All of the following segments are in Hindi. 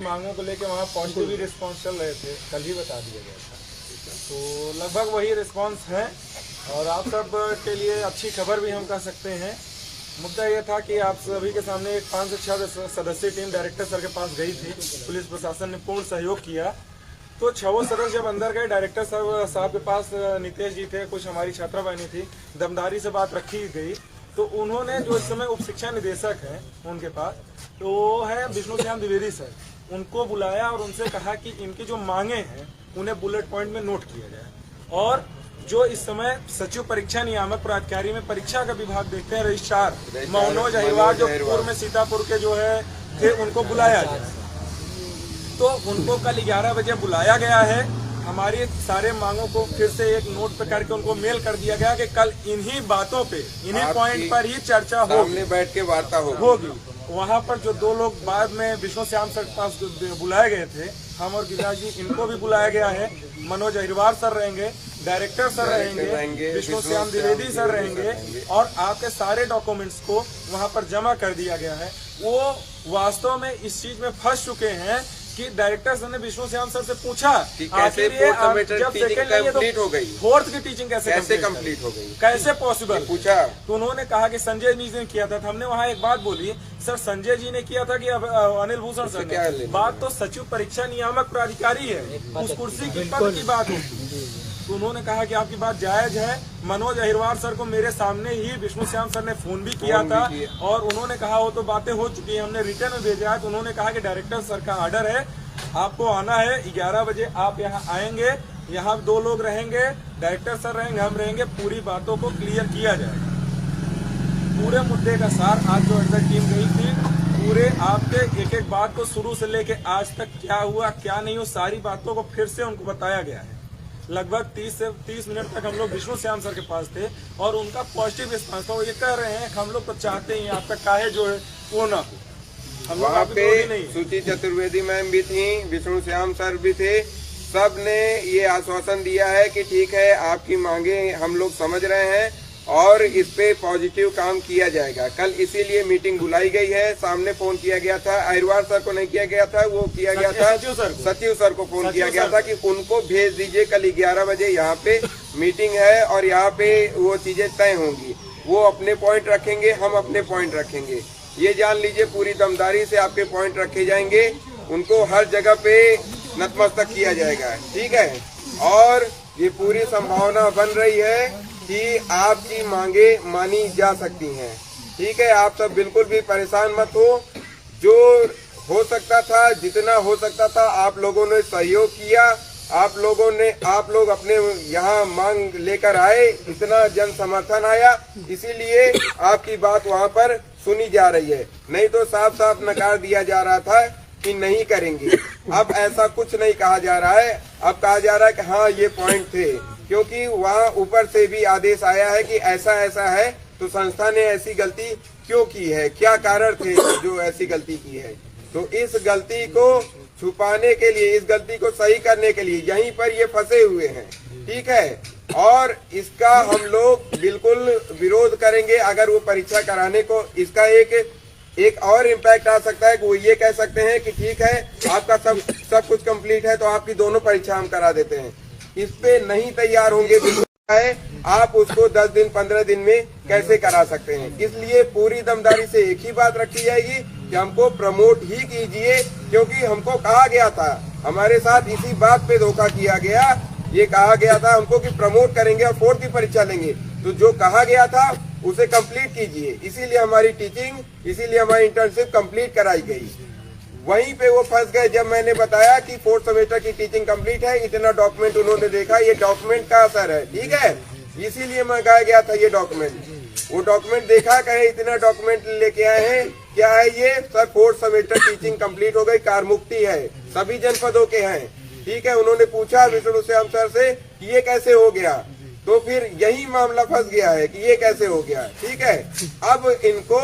मांगों को लेके वहाँ पॉजिटिव ही रिस्पॉन्स चल रहे थे, कल ही बता दिया गया था। तो लगभग वही रिस्पॉन्स है और आप सब के लिए अच्छी खबर भी हम कह सकते हैं। मुद्दा ये था कि आप सभी के सामने एक 5 से 6 सदस्यीय टीम डायरेक्टर सर के पास गई थी। पुलिस प्रशासन ने पूर्ण सहयोग किया। तो 6 सदस्य जब अंदर गए, डायरेक्टर साहब के पास नितेश जी थे, कुछ हमारी छात्रा बहनी थी, दमदारी से बात रखी गई। तो उन्होंने जो इस समय उप शिक्षा निदेशक हैं उनके पास, तो वो है विष्णु श्याम द्विवेदी सर, उनको बुलाया और उनसे कहा कि इनकी जो मांगे हैं उन्हें बुलेट पॉइंट में नोट किया जाए। और जो इस समय सचिव परीक्षा नियामक प्राधिकारी में परीक्षा का विभाग देखते हैं, रजिस्ट्रार मनोज अहिरवार जो पूर्व में सीतापुर के जो है थे, उनको बुलाया जाए। तो उनको कल 11 बजे बुलाया गया है। हमारी सारे मांगों को फिर से एक नोट पे करके उनको मेल कर दिया गया कि कल इन्हीं बातों पे, इन्हीं पॉइंट पर ही चर्चा होगी, बैठ के वार्ता होगी। वहाँ पर जो 2 लोग बाद में विष्णु श्याम सर के पास बुलाए गए थे, हम और गिरिराज जी, इनको भी बुलाया गया है। मनोज अहिरवार सर रहेंगे, डायरेक्टर सर रहेंगे, विष्णु श्याम द्विवेदी सर रहेंगे और आपके सारे डॉक्यूमेंट्स को वहाँ पर जमा कर दिया गया है। वो वास्तव में इस चीज में फंस चुके हैं कि डायरेक्टर सर ने विष्णु श्याम सर से पूछा कि कैसे जब कंप्लीट हो गई, 4th की टीचिंग कैसे कंप्लीट हो गई, कैसे पॉसिबल पूछा। तो उन्होंने कहा कि संजय जी ने किया था। हमने वहाँ एक बात बोली, सर संजय जी ने किया था कि अनिल भूषण सर ने? बात तो सचिव परीक्षा नियामक प्राधिकारी है, उस कुर्सी की पद की बात होगी। तो उन्होंने कहा कि आपकी बात जायज है। मनोज अहिरवार सर को मेरे सामने ही विष्णु श्याम सर ने फोन भी किया था और उन्होंने कहा वो तो बातें हो चुकी है, हमने रिटर्न में भेजा है। तो उन्होंने कहा कि डायरेक्टर सर का ऑर्डर है, आपको आना है, 11 बजे आप यहाँ आएंगे, यहाँ 2 लोग रहेंगे, डायरेक्टर सर रहेंगे, हम रहेंगे, पूरी बातों को क्लियर किया जाएगा। पूरे मुद्दे का सार आज जो अंदर टीम गई थी, पूरे आपके एक बात को शुरू से लेके आज तक क्या हुआ क्या नहीं हुआ, सारी बातों को फिर से उनको बताया गया है। लगभग 30 से 30 मिनट तक हम लोग विष्णु श्याम सर के पास थे और उनका पॉजिटिव रिस्पांस था। वो ये कह रहे हैं हम लोग तो चाहते ही आपका काहे जो है वो ना हो। हम वहाँ पे सुचि चतुर्वेदी मैम भी थी, विष्णु श्याम सर भी थे, सब ने ये आश्वासन दिया है कि ठीक है, आपकी मांगे हम लोग समझ रहे हैं और इस पे पॉजिटिव काम किया जाएगा। कल इसीलिए मीटिंग बुलाई गई है। सामने फोन किया गया था, अहिरवार सर को नहीं किया गया था, वो किया गया था सचिव सर को फोन किया गया था कि उनको भेज दीजिए, कल 11 बजे यहाँ पे मीटिंग है और यहाँ पे वो चीजें तय होंगी। वो अपने पॉइंट रखेंगे, हम अपने पॉइंट रखेंगे। ये जान लीजिए पूरी दमदारी से आपके पॉइंट रखे जाएंगे, उनको हर जगह पे नतमस्तक किया जाएगा, ठीक है। और ये पूरी संभावना बन रही है कि आपकी मांगे मानी जा सकती हैं, ठीक है। आप सब बिल्कुल भी परेशान मत हो। जो हो सकता था, जितना हो सकता था, आप लोगों ने सहयोग किया, आप लोग अपने यहाँ मांग लेकर आए, इतना जन समर्थन आया, इसीलिए आपकी बात वहाँ पर सुनी जा रही है। नहीं तो साफ साफ नकार दिया जा रहा था कि नहीं करेंगे। अब ऐसा कुछ नहीं कहा जा रहा है, अब कहा जा रहा है कि हाँ ये पॉइंट थे, क्योंकि वहाँ ऊपर से भी आदेश आया है कि ऐसा ऐसा है, तो संस्था ने ऐसी गलती क्यों की है, क्या कारण थे जो ऐसी गलती की है। तो इस गलती को छुपाने के लिए, इस गलती को सही करने के लिए यहीं पर ये फंसे हुए हैं, ठीक है। और इसका हम लोग बिल्कुल विरोध करेंगे। अगर वो परीक्षा कराने को, इसका एक और इम्पैक्ट आ सकता है कि वो ये कह सकते हैं कि ठीक है, आपका सब कुछ कंप्लीट है तो आपकी दोनों परीक्षा हम करा देते हैं। इस पे नहीं तैयार होंगे, है आप उसको 10 दिन 15 दिन में कैसे करा सकते हैं। इसलिए पूरी दमदारी से एक ही बात रखी जाएगी कि हमको प्रमोट ही कीजिए, क्योंकि हमको कहा गया था, हमारे साथ इसी बात पे धोखा किया गया। ये कहा गया था हमको कि प्रमोट करेंगे और 4th की परीक्षा लेंगे, तो जो कहा गया था उसे कंप्लीट कीजिए। इसीलिए हमारी टीचिंग, इसीलिए हमारी इंटर्नशिप कंप्लीट कराई गई। वहीं पे वो फंस गए जब मैंने बताया कि 4th सेमेस्टर की टीचिंग कंप्लीट है, इतना डॉक्यूमेंट उन्होंने देखा, ये डॉक्यूमेंट का असर है, ठीक है। इसीलिए मंगाया गया था ये डॉक्यूमेंट। वो डॉक्यूमेंट देखा, कहे इतना डॉक्यूमेंट लेके आए हैं, क्या है ये? Sir 4th semester teaching complete हो गई, कारमुक्ति है, सभी जनपदों के हैं, ठीक है। उन्होंने पूछा विष्णु श्याम सर से कि ये कैसे हो गया, तो फिर यही मामला फंस गया है कि ये कैसे हो गया। ठीक है, अब इनको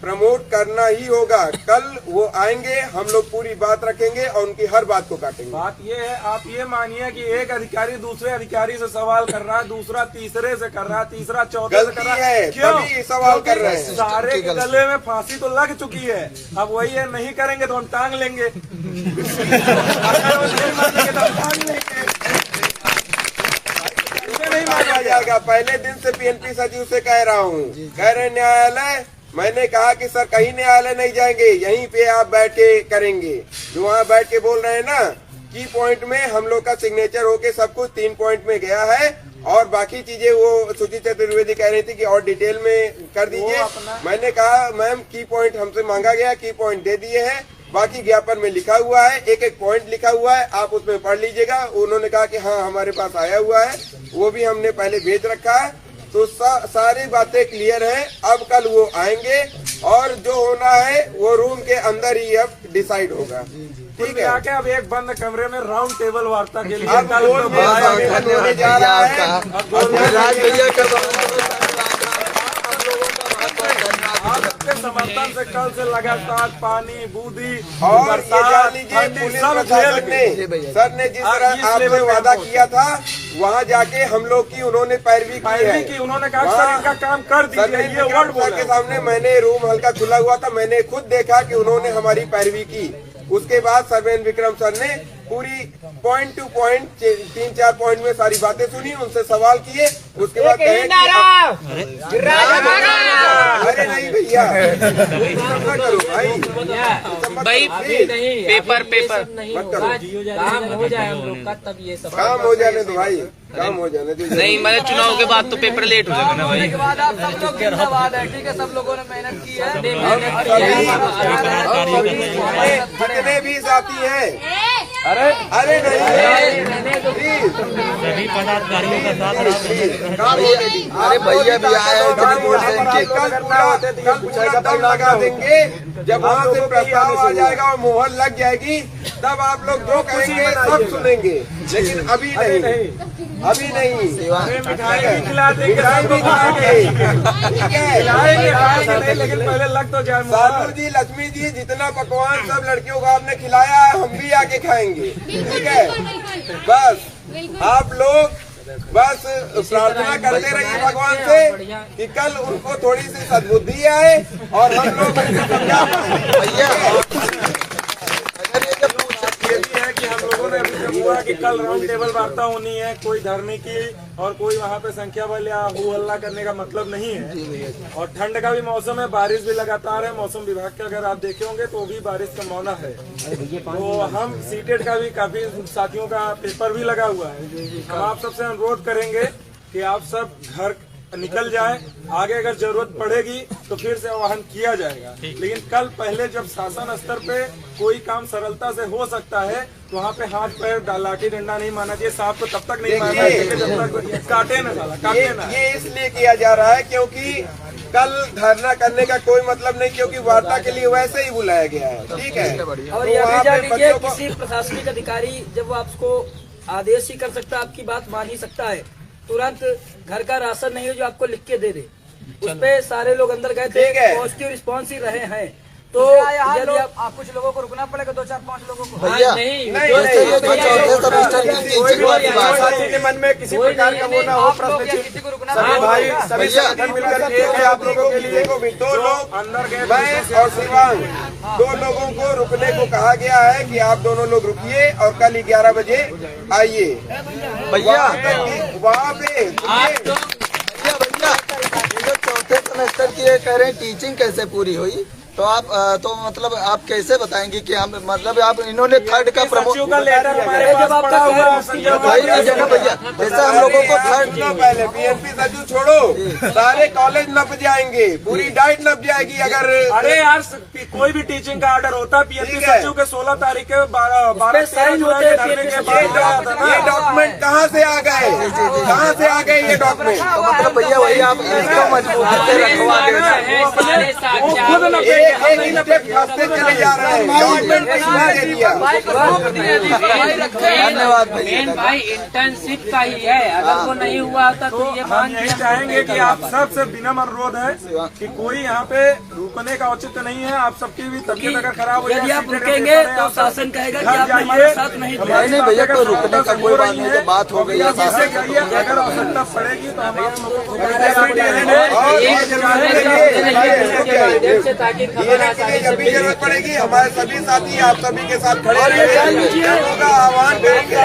प्रमोट करना ही होगा। कल वो आएंगे, हम लोग पूरी बात रखेंगे और उनकी हर बात को काटेंगे। बात ये है, आप ये मानिए कि एक अधिकारी दूसरे अधिकारी से सवाल कर रहा है, दूसरा तीसरे से कर रहा है, तीसरा चौथे से कर रहा है। क्यों सवाल कर रहे हैं? सारे के गले में फांसी तो लग चुकी है। अब वही है, नहीं करेंगे तो हम टांग लेंगे। अगर वो नहीं मानेंगे तो हम टांग लेंगे। नहीं माना जाएगा। पहले दिन से पीएनपी सचिव से कह रहा हूँ, कह रहे न्यायालय, मैंने कहा कि सर कहीं न्यायालय नहीं जाएंगे, यहीं पे आप बैठ के करेंगे। जो वहाँ बैठ के बोल रहे हैं ना, की पॉइंट में हम लोग का सिग्नेचर होके सब कुछ 3 पॉइंट में गया है और बाकी चीजें वो सुचिता चतुर्वेदी कह रही थी कि और डिटेल में कर दीजिए। मैंने कहा मैम की पॉइंट हमसे मांगा गया, की पॉइंट दे दिए हैं, बाकी ज्ञापन में लिखा हुआ है, एक एक पॉइंट लिखा हुआ है, आप उसमें पढ़ लीजिएगा। उन्होंने कहा कि हाँ हमारे पास आया हुआ है, वो भी हमने पहले भेज रखा है। तो सारी बातें क्लियर हैं। अब कल वो आएंगे और जो होना है वो रूम के अंदर ही अब डिसाइड होगा। ठीक है, आके अब एक बंद कमरे में राउंड टेबल वार्ता के लिए अब होने जा रहा है। समर्थन से कल से लगातार पानी, बूंदी और ये जान लीजिए पुलिस प्रशासन ने, सर ने जिस तरह आपने वादा किया था वहाँ जाके हम लोग की उन्होंने पैरवी की। उन्होंने कहा सर इनका काम कर दीजिए, ये वर्ड सर के सामने मैंने रूम हल्का खुला हुआ था, मैंने खुद देखा कि उन्होंने हमारी पैरवी की। उसके बाद सर्वेन विक्रम सर ने पूरी पॉइंट टू पॉइंट 3-4 पॉइंट में सारी बातें सुनी, उनसे सवाल किए। उसके बाद कहे अरे नहीं भैया करो भाई पेपर मत करो, काम हो जाए हम लोग का, तब ये सब काम हो जाने दो भाई, काम हो जाने दो। नहीं मतलब चुनाव के बाद तो पेपर लेट हो जाएगा ना भाई। के बाद आप सब लोग जिंदाबाद है। ठीक है, सब लोगों ने मेहनत की है। जितने भी साथी हैं, अरे नहीं सभी पदाधिकारियों का साथ अरे भैया भी आए कल लगा देंगे। जब वहाँ से प्रस्ताव आ जाएगा और मोहर लग जाएगी तब आप लोग जो कहेंगे सब सुनेंगे, लेकिन अभी नहीं, अभी नहीं। मिठाई खिला देंगे, ठीक है, लेकिन पहले लग तो जाए। साधु जी, लक्ष्मी जी, जितना पकवान सब लड़कियों को आपने खिलाया है हम भी आके खाएंगे। ठीक है, बस आप लोग बस प्रार्थना करते रहिए भगवान से कि कल उनको थोड़ी सी सद्बुद्धि आए और हम लोग समझा पाए। है कि हम लोगों ने अभी जब हुआ कि कल राउंड टेबल वार्ता होनी है, कोई धरने की और कोई वहाँ पे संख्या बल या हो हल्ला करने का मतलब नहीं है। और ठंड का भी मौसम है, बारिश भी लगातार है। मौसम विभाग के अगर आप देखे होंगे तो भी बारिश संभावना है। तो हम सीटेट का भी काफी साथियों का पेपर भी लगा हुआ है। हम आप सबसे अनुरोध करेंगे कि आप सब घर निकल जाए, आगे अगर जरूरत पड़ेगी तो फिर से आह्वान किया जाएगा। लेकिन कल पहले जब शासन स्तर पे कोई काम सरलता से हो सकता है तो वहाँ पे हाथ पैर लाठी डंडा नहीं माना चाहिए। सांप को तब तक नहीं मारना चाहिए जब तक काटे ना साला, काटे ना। ये इसलिए किया जा रहा है क्योंकि कल धरना करने का कोई मतलब नहीं, क्योंकि वार्ता के लिए वैसे ही बुलाया गया है। ठीक है, और ये भी जान लीजिए, किसी प्रशासनिक अधिकारी जब वो आपको आदेश ही कर सकता है, आपकी बात मान ही सकता है, तुरंत घर का राशन नहीं हो जो आपको लिख के दे दे, उस पे सारे लोग अंदर गए थे, पॉजिटिव रिस्पॉन्स ही रहे हैं। तो यदि आप कुछ लोगों को रुकना पड़ेगा, 2-4-5 लोगों को के मन में किसी प्रकार का वो ना हो, किसी को रुकना भाई सभी संगठन मिलकर एक है आप लोगों के लिए। 2 लोग अंदर गए, मैं और शिवांग, 2 लोगों को रुकने को कहा गया है कि आप दोनों लोग रुकिए और कल 11 बजे आइए। भैया वहाँ पे जो चौथे सेमेस्टर की कह रहे हैं टीचिंग कैसे पूरी हुई, तो आप तो मतलब आप कैसे बताएंगे कि हम मतलब आप इन्होंने थर्ड का प्रमोशन का लेटर हमारे पास पड़ा हुआ है भैया, जैसे हम लोगों को थर्ड पहले पीएनपी सचिव छोड़ो, सारे कॉलेज नप जाएंगे, पूरी डाइट नप जाएगी अगर। अरे यार कोई भी टीचिंग का ऑर्डर होता है पीएनपी सचिव के 16 तारीख के 12 जुलाई ये डॉक्यूमेंट कहाँ से आ गए, कहाँ से आ गए ये डॉक्यूमेंट? मतलब भैया वही आप इसको मजबूती से रखवा खुद एक स्टेप फंसते चले जा रहे हैं। गवर्नमेंट ने सुधार दे दिया। धन्यवाद भैया। मेन भाई इंटर्नशिप का ही है, अगर वो नहीं हुआ होता तो ये हम यही चाहेंगे कि आप सबसे विनम्र अनुरोध है कि कोई यहाँ पे रुकने का औचित्य नहीं है। आप सबकी भी तबीयत अगर खराब हो जाए, यदि आप रुकेंगे तो शासन कहेगा कि आपने हमारा साथ नहीं दिया। नहीं भैया, तो रुकने का कोई बात नहीं, तो बात हो गई है। अगर आवश्यकता पड़ेगी तो हम आप लोगों को जब भी जरूरत पड़ेगी हमारे सभी साथी आप सभी के साथ खड़े रहेंगे। का आह्वान करेंगे।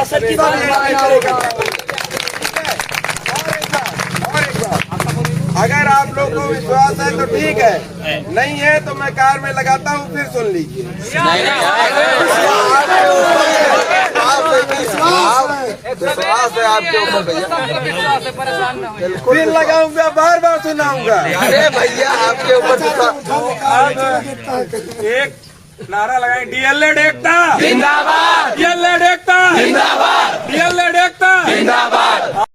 अगर आप लोग को विश्वास है तो ठीक है, नहीं है तो मैं कार में लगाता हूँ, फिर सुन लीजिए। विश्वास है आपके ऊपर भैया, बिल्कुल फिर लगाऊंगा, बार बार सुनाऊंगा। अरे भैया आपके ऊपर एक नारा लगाएं, डीएलएड एकता जिंदाबाद, डीएलएड एकता जिंदाबाद, डीएलएड एकता जिंदाबाद।